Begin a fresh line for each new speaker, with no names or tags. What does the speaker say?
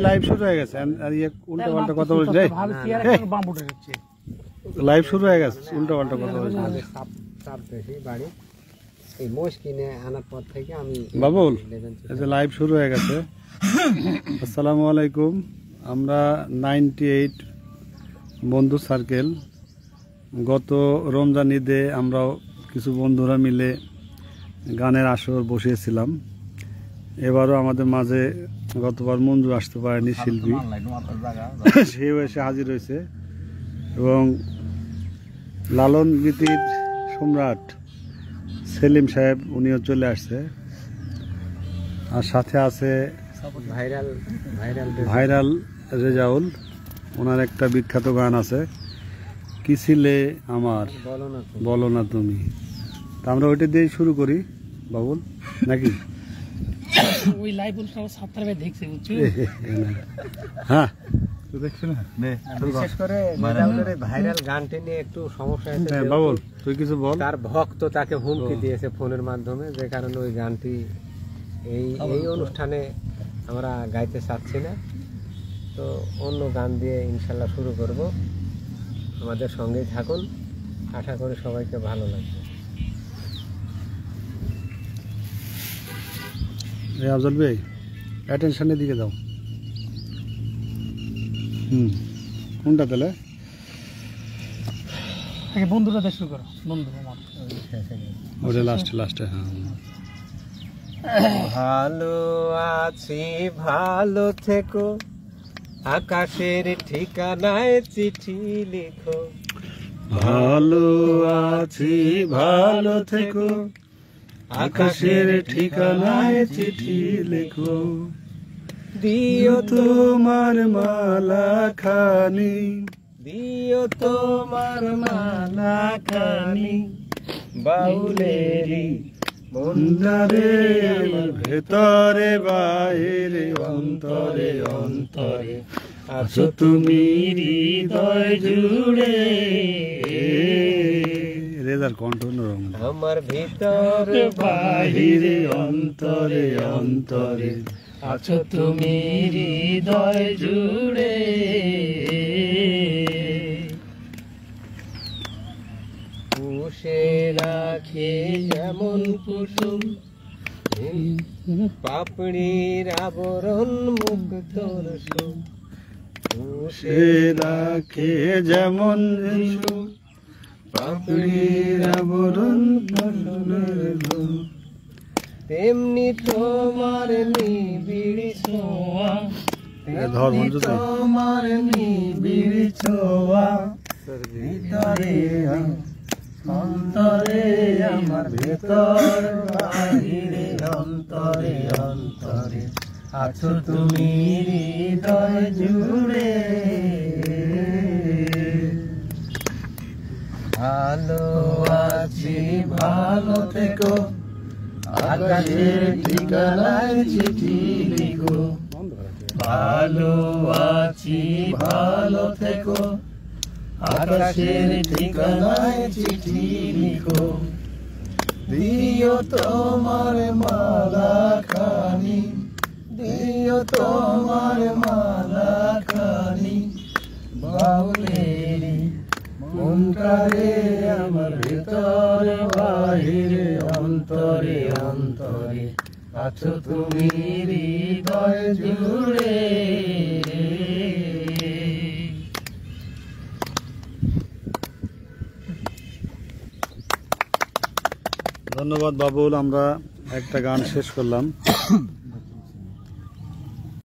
Live শুরু হয়ে গেছে আর উল্টা পাল্টা কথা বলছে লাইভ শুরু হয়ে গেছে উল্টা পাল্টা কথা বলছে
বাড়ি এই মোষ কিনে আনার পর থেকে আমি
বাবুল এই যে লাইভ শুরু হয়ে গেছে। আসসালামু আলাইকুম। আমরা 98 বন্ধু সার্কেল গত রমজান ঈদে আমরা কিছু বন্ধুরা মিলে গানের আসর বসিয়েছিলাম। এবারও আমাদের মাঝে গতবার মঞ্জু আসতে পারেনি শিল্পী, সেও এসে হাজির হয়েছে এবং লালন গীতির সম্রাট সেলিম সাহেব উনিও চলে আসছে। আর সাথে আছে ভাইরাল রেজাউল, ওনার একটা বিখ্যাত গান আছে কি ছিলে আমার বলো না তুমি। তা আমরা ওইটা দিয়ে শুরু করি বাবুল নাকি?
ওই লাইভ উল্টাও সাতটার মধ্যে দেখছে বুঝছো?
হ্যাঁ
তো দেখছ না বিশেষ করে রেজাউলের ভাইরাল গানটি নিয়ে একটু সমস্যা হয়েছে।
বাবুল তুই কিছু বল।
তার ভক্ত তাকে হুমকি দিয়েছে ফোনের মাধ্যমে, যে কারণে ওই গানটি এই অনুষ্ঠানে আমরা গাইতে চাচ্ছি না। তো অন্য গান দিয়ে ইনশাল্লাহ শুরু করব। আমাদের সঙ্গেই থাকুন, আশা করি সবাইকে ভালো লাগবে।
আফজল ভাই অ্যাটেনশনের দিকে দাও। কোনটা তাহলে
বন্ধুরা দেশ শুরু করো। বন্ধু আমার
ওটা লাস্টে হ্যাঁ।
ভালো আছি ভালো থেকো, আকাশের ঠিকানায় চিঠি লিখো।
ভালো আছি ভালো থেকো, আকাশের ঠিকানায় চিঠি লেখো। দিও তোমার মালা খানি,
দিও তোমার মালা খানি, বাউলেরি
মন্দারে ভেতরে বাইরে অন্তরে অন্তরে আছো তুমি হৃদয় জুড়ে। রেজার কণ্ঠ নরম।
আমার ভিতর
বাহিরে অন্তরে অন্তরে
আছো তুমি হৃদয় জুড়ে।
পুষে রাখে যেমন কুসুম, পাপড়ির আবরণ মুক্তর সুম।
পুষে রাখে যেমন পাপড়ির আবরণ
তেমনি তোমার নিবিড় ছোঁয়া,
তেমনি
তোমার নিবিড় ছোঁয়া। ভিতরে অন্তরে আমার ভেতর বাহিরে অন্তরে অন্তরে আছো তুমি হৃদয় জুড়ে। ভালো আছি ভালো থেকো, আকাশের ঠিকানায় চিঠি লিখো। ভালো আছি ভালো থেকো, আকাশের ঠিকানায় চিঠি লিখো। দিও তোমার মালা খানি, দিও তোমার মালা খানি, বাউলেরি মনটারে আমার ভিতরে বাহিরে অন্তরে অন্তরে আছো তুমি হৃদয় জুড়ে।
ধন্যবাদ বাবুল। আমরা একটা গান শেষ করলাম।